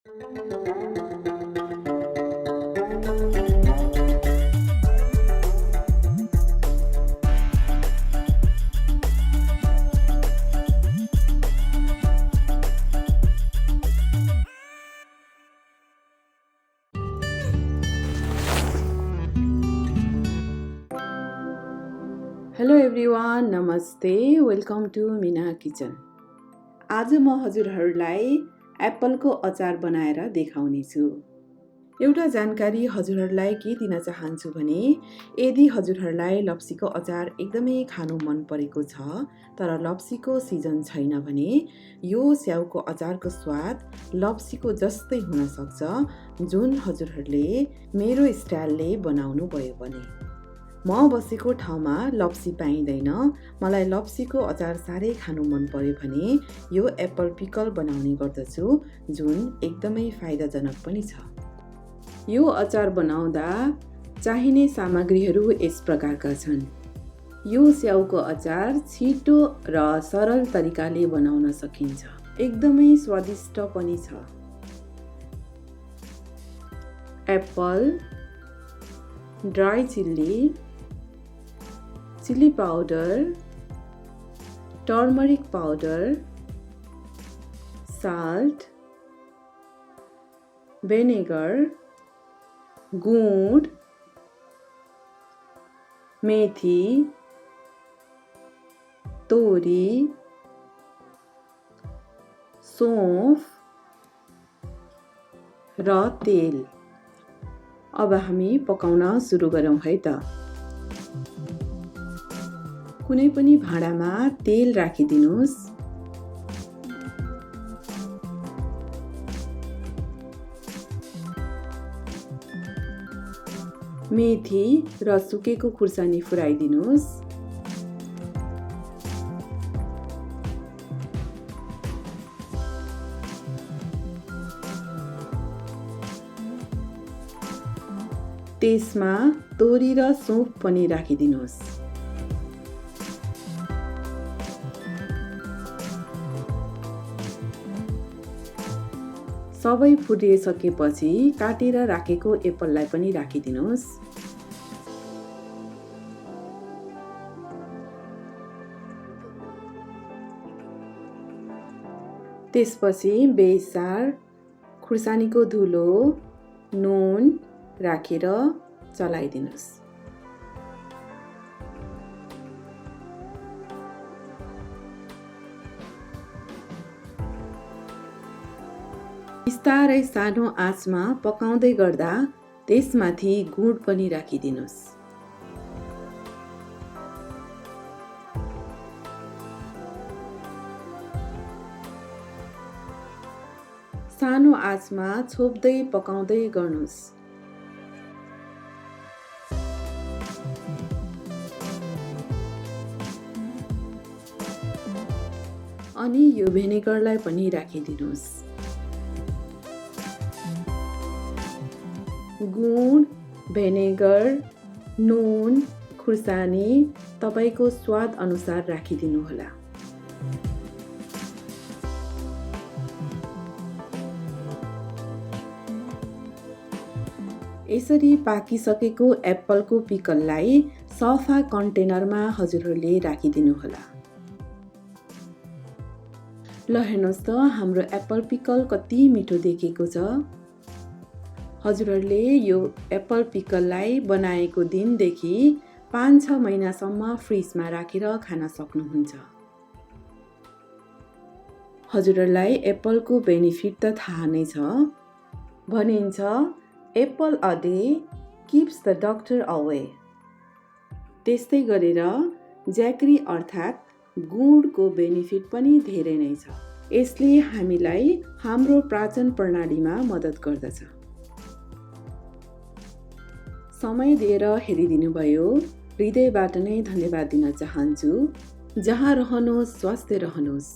Hello everyone, नमस्ते, welcome to Mina kitchen. आज म हजुरहरूलाई एप्पलको अचार बनाएर देखाउने छु। एउटा जानकारी हजुरहरूलाई के दिन चाहन्छु भने यदि हजुरहरूलाई लप्सीको अचार एकदमै खानु मन परेको छ तर लप्सीको सिजन छैन भने यो स्याउको अचारको स्वाद लप्सीको जस्तै हुन सक्छ, जुन हजुरहरूले मेरो स्टाइलले बनाउनु भयो भने। म बसेको ठाउँमा लप्सी पाइँदैन, मलाई लप्सीको अचार साह्रै खानु मन पर्यो भने यो एप्पल पिकल बनाउने गर्दछु, जुन एकदमै फाइदाजनक पनि छ। यो अचार बनाउँदा चाहिने सामग्रीहरू यस प्रकारका छन्। यो स्याउको अचार छिटो र सरल तरिकाले बनाउन सकिन्छ, एकदमै स्वादिष्ट पनि छ। Apple, dry chilli, chilli powder, turmeric powder, salt, vinegar, गुड, मेथी, तोरी, सौंफ र तेल। अब हामी पकाउन सुरु गरौँ है त। कुनै पनि भाँडामा तेल राखिदिनुस्। मेथी र सुकेको खुर्सानी फुराइदिनुस्। त्यसमा तोरी र सौंफ पनि राखिदिनुस्। सबै फुटिसकेपछि काटेर राखेको एप्पललाई पनि राखिदिनुस्। त्यसपछि बेसार खुर्सानीको धुलो, नुन राखेर चलाइदिनुस्। बिस्तारै सानो आँचमा पकाउँदै गर्दा त्यसमाथि गुड पनि राखिदिनुस्। सानो आँचमा छोप्दै पकाउँदै गर्नुस्। अनि यो भेनेगरलाई पनि राखिदिनुस्। गुड, भेनेगर, नुन, खुर्सानी तपाईको स्वाद अनुसार राखिदिनुहोला। यसरी पाकिसकेको एप्पलको पिकललाई सफा कन्टेनरमा हजुरहरूले राखिदिनुहोला। ल हेर्नुहोस् त, हाम्रो एप्पल पिकल कति मिठो देखेको छ। हजुरहरूले यो एप्पल पिकललाई बनाएको दिनदेखि 5-6 महिनासम्म फ्रिजमा राखेर खान सक्नुहुन्छ। हजुरहरूलाई एप्पलको बेनिफिट त थाहा नै छ। भनिन्छ Apple a day keeps the doctor away. त्यस्तै गरेर ज्याकरी अर्थात् गुडको बेनिफिट पनि धेरै नै छ। यसले हामीलाई हाम्रो पाचन प्रणालीमा मद्दत गर्दछ। समय दिएर हेरिदिनु भयो, हृदयबाट नै धन्यवाद दिन चाहन्छु। जहाँ रहनुहोस् स्वस्थ रहनुहोस्।